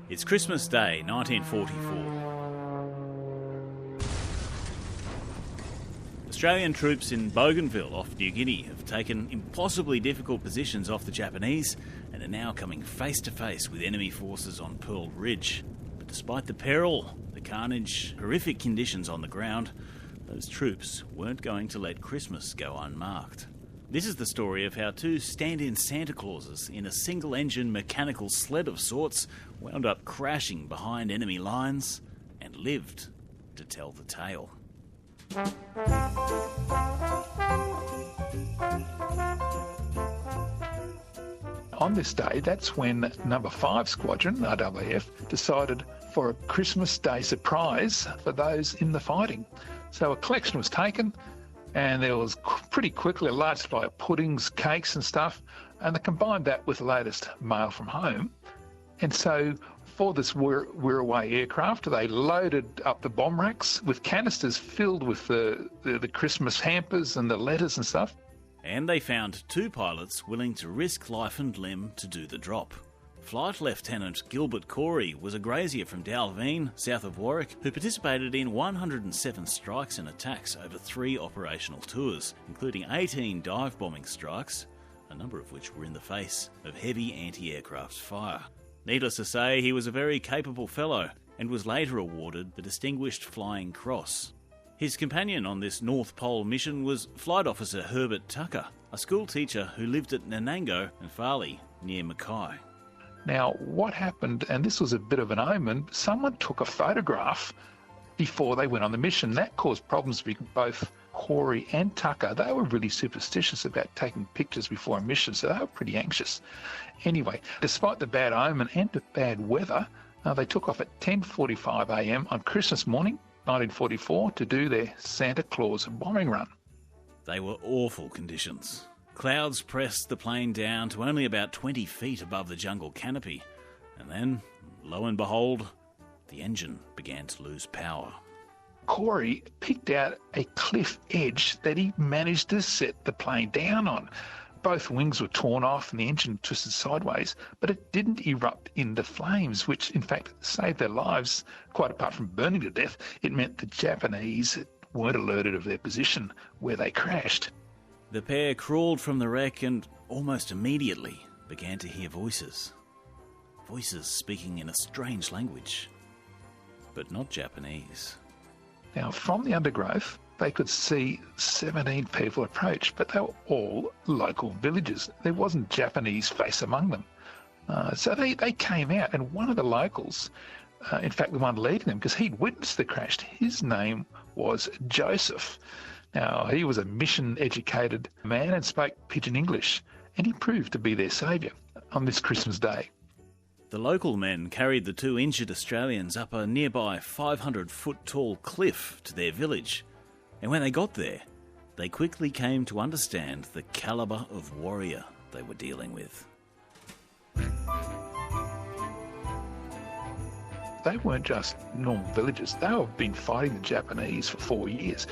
It's Christmas Day, 1944. Australian troops in Bougainville off New Guinea have taken impossibly difficult positions off the Japanese and are now coming face to face with enemy forces on Pearl Ridge. But despite the peril, the carnage, horrific conditions on the ground, those troops weren't going to let Christmas go unmarked. This is the story of how two stand-in Santa Clauses in a single-engine mechanical sled of sorts wound up crashing behind enemy lines and lived to tell the tale. On this day, that's when Number 5 Squadron, RWF, decided for a Christmas Day surprise for those in the fighting. So a collection was taken, and there was pretty quickly a large supply of puddings, cakes and stuff, and they combined that with the latest mail from home. And so for this Wirraway aircraft, they loaded up the bomb racks with canisters filled with the Christmas hampers and the letters and stuff. And they found two pilots willing to risk life and limb to do the drop. Flight Lieutenant Gilbert Corey was a grazier from Dalveen, south of Warwick, who participated in 107 strikes and attacks over 3 operational tours, including 18 dive bombing strikes, a number of which were in the face of heavy anti-aircraft fire. Needless to say, he was a very capable fellow and was later awarded the Distinguished Flying Cross. His companion on this North Pole mission was Flight Officer Herbert Tucker, a school teacher who lived at Nanango and Farley, near Mackay. Now, what happened, and this was a bit of an omen, someone took a photograph before they went on the mission. That caused problems with both Corey and Tucker. They were really superstitious about taking pictures before a mission, so they were pretty anxious. Anyway, despite the bad omen and the bad weather, they took off at 10:45 a.m. on Christmas morning, 1944, to do their Santa Claus bombing run. They were awful conditions. Clouds pressed the plane down to only about 20 feet above the jungle canopy, and then, lo and behold, the engine began to lose power. Corey picked out a cliff edge that he managed to set the plane down on. Both wings were torn off and the engine twisted sideways, but it didn't erupt into flames, which in fact saved their lives. Quite apart from burning to death, it meant the Japanese weren't alerted of their position where they crashed. The pair crawled from the wreck and almost immediately began to hear voices. Voices speaking in a strange language, but not Japanese. Now, from the undergrowth, they could see 17 people approach, but they were all local villagers. There wasn't Japanese face among them. So they came out, and one of the locals, in fact the one leading them, because he'd witnessed the crash, his name was Joseph. Now, he was a mission-educated man and spoke pidgin English, and he proved to be their saviour on this Christmas Day. The local men carried the two injured Australians up a nearby 500-foot-tall cliff to their village, and when they got there, they quickly came to understand the calibre of warrior they were dealing with. They weren't just normal villagers. They had been fighting the Japanese for 4 years.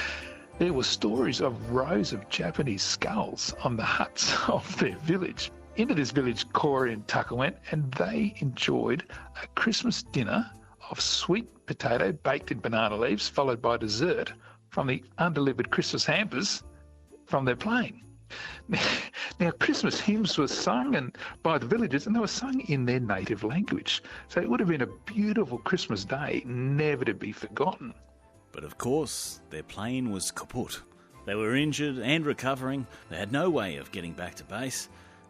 There were stories of rows of Japanese skulls on the huts of their village. Into this village Corey and Tucker went, and they enjoyed a Christmas dinner of sweet potato baked in banana leaves, followed by dessert from the undelivered Christmas hampers from their plane. Now, Christmas hymns were sung by the villagers, and they were sung in their native language. So it would have been a beautiful Christmas day, never to be forgotten. But of course, their plane was kaput. They were injured and recovering, they had no way of getting back to base,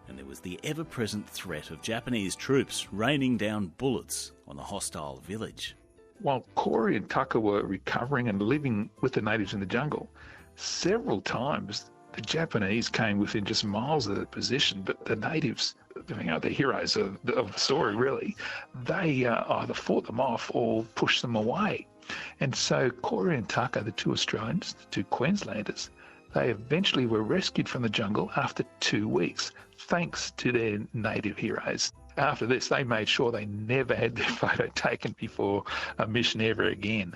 and there was the ever-present threat of Japanese troops raining down bullets on the hostile village. While Corey and Tucker were recovering and living with the natives in the jungle, several times the Japanese came within just miles of their position, but the natives, the heroes of the story really, they either fought them off or pushed them away. And so Corey and Tucker, the two Australians, the two Queenslanders, they eventually were rescued from the jungle after 2 weeks, thanks to their native heroes. After this, they made sure they never had their photo taken before a mission ever again.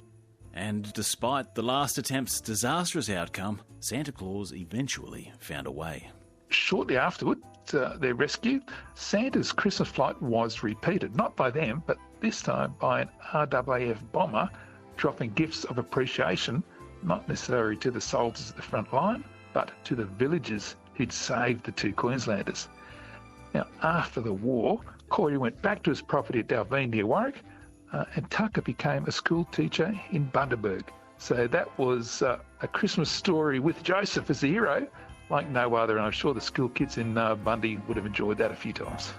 And despite the last attempt's disastrous outcome, Santa Claus eventually found a way. Shortly afterward, their rescue, Santa's Christmas flight was repeated, not by them, but this time by an RAAF bomber dropping gifts of appreciation, not necessarily to the soldiers at the front line, but to the villagers who'd saved the two Queenslanders. Now, after the war, Corey went back to his property at Dalveen near Warwick, and Tucker became a school teacher in Bundaberg. So that was a Christmas story with Joseph as the hero, like no other, and I'm sure the school kids in Bundy would have enjoyed that a few times.